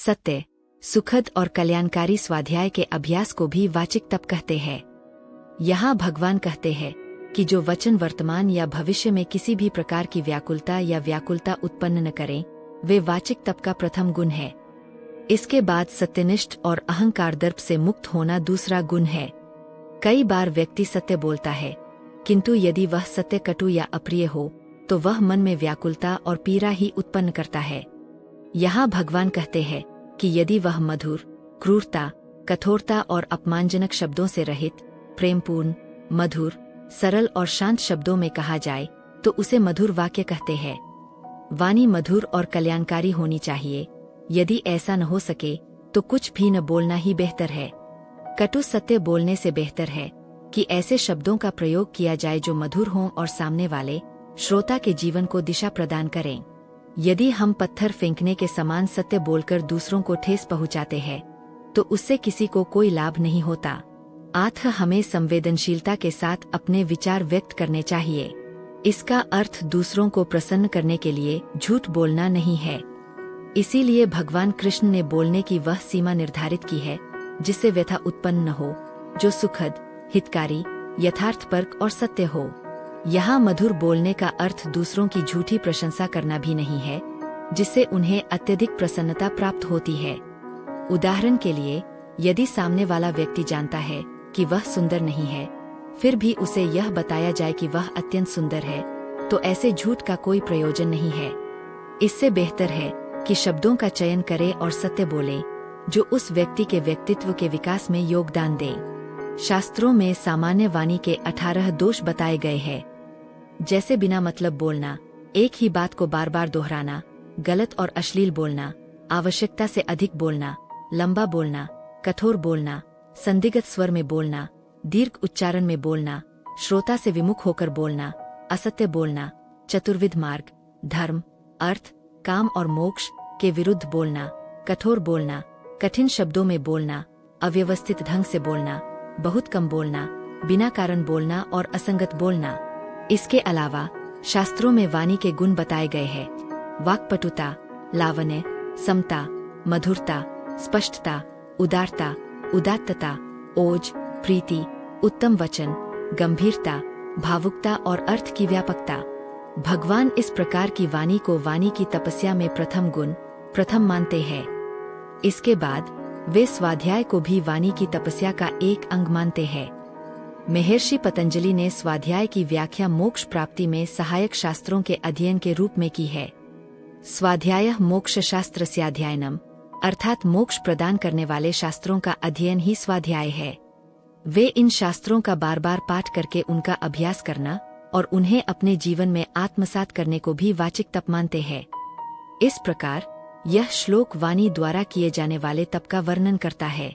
सत्य, सुखद और कल्याणकारी स्वाध्याय के अभ्यास को भी वाचिक तप कहते हैं। यहाँ भगवान कहते हैं कि जो वचन वर्तमान या भविष्य में किसी भी प्रकार की व्याकुलता उत्पन्न न करें, वे वाचिक तप का प्रथम गुण है। इसके बाद सत्यनिष्ठ और अहंकार दर्प से मुक्त होना दूसरा गुण है। कई बार व्यक्ति सत्य बोलता है, किंतु यदि वह सत्य कटु या अप्रिय हो तो वह मन में व्याकुलता और पीड़ा ही उत्पन्न करता है। यहाँ भगवान कहते हैं कि यदि वह मधुर, क्रूरता, कठोरता और अपमानजनक शब्दों से रहित, प्रेमपूर्ण, मधुर, सरल और शांत शब्दों में कहा जाए तो उसे मधुर वाक्य कहते हैं। वाणी मधुर और कल्याणकारी होनी चाहिए। यदि ऐसा न हो सके तो कुछ भी न बोलना ही बेहतर है। कटु सत्य बोलने से बेहतर है कि ऐसे शब्दों का प्रयोग किया जाए जो मधुर हों और सामने वाले श्रोता के जीवन को दिशा प्रदान करें। यदि हम पत्थर फेंकने के समान सत्य बोलकर दूसरों को ठेस पहुंचाते हैं तो उससे किसी को कोई लाभ नहीं होता। अतः हमें संवेदनशीलता के साथ अपने विचार व्यक्त करने चाहिए। इसका अर्थ दूसरों को प्रसन्न करने के लिए झूठ बोलना नहीं है। इसीलिए भगवान कृष्ण ने बोलने की वह सीमा निर्धारित की है जिससे व्यथा उत्पन्न न हो, जो सुखद, हितकारी, यथार्थपरक और सत्य हो। यहाँ मधुर बोलने का अर्थ दूसरों की झूठी प्रशंसा करना भी नहीं है, जिससे उन्हें अत्यधिक प्रसन्नता प्राप्त होती है। उदाहरण के लिए, यदि सामने वाला व्यक्ति जानता है कि वह सुंदर नहीं है, फिर भी उसे यह बताया जाए कि वह अत्यंत सुंदर है, तो ऐसे झूठ का कोई प्रयोजन नहीं है। इससे बेहतर है कि शब्दों का चयन करें और सत्य बोलें, जो उस व्यक्ति के व्यक्तित्व के विकास में योगदान दे। शास्त्रों में सामान्य वाणी के 18 दोष बताए गए हैं, जैसे बिना मतलब बोलना, एक ही बात को बार बार दोहराना, गलत और अश्लील बोलना, आवश्यकता से अधिक बोलना, लंबा बोलना, कठोर बोलना, संदिग्ध स्वर में बोलना, दीर्घ उच्चारण में बोलना, श्रोता से विमुख होकर बोलना, असत्य बोलना, चतुर्विध मार्ग, धर्म, अर्थ, काम और मोक्ष के विरुद्ध बोलना, कठोर बोलना, कठिन शब्दों में बोलना, अव्यवस्थित ढंग से बोलना, बहुत कम बोलना, बिना कारण बोलना और असंगत बोलना। इसके अलावा शास्त्रों में वाणी के गुण बताए गए हैं। वाक्पटुता, लावण्य, समता, मधुरता, स्पष्टता, उदारता, उदात्तता, ओज, प्रीति, उत्तम वचन, गंभीरता, भावुकता और अर्थ की व्यापकता। भगवान इस प्रकार की वाणी को वाणी की तपस्या में प्रथम मानते हैं। इसके बाद वे स्वाध्याय को भी वाणी की तपस्या का एक अंग मानते हैं। महर्षि पतंजलि ने स्वाध्याय की व्याख्या मोक्ष प्राप्ति में सहायक शास्त्रों के अध्ययन के रूप में की है। स्वाध्यायः मोक्ष शास्त्रस्य अध्ययनम्, अर्थात मोक्ष प्रदान करने वाले शास्त्रों का अध्ययन ही स्वाध्याय है। वे इन शास्त्रों का बार बार पाठ करके उनका अभ्यास करना और उन्हें अपने जीवन में आत्मसात करने को भी वाचिक तप मानते हैं। इस प्रकार यह श्लोक वाणी द्वारा किए जाने वाले तप का वर्णन करता है।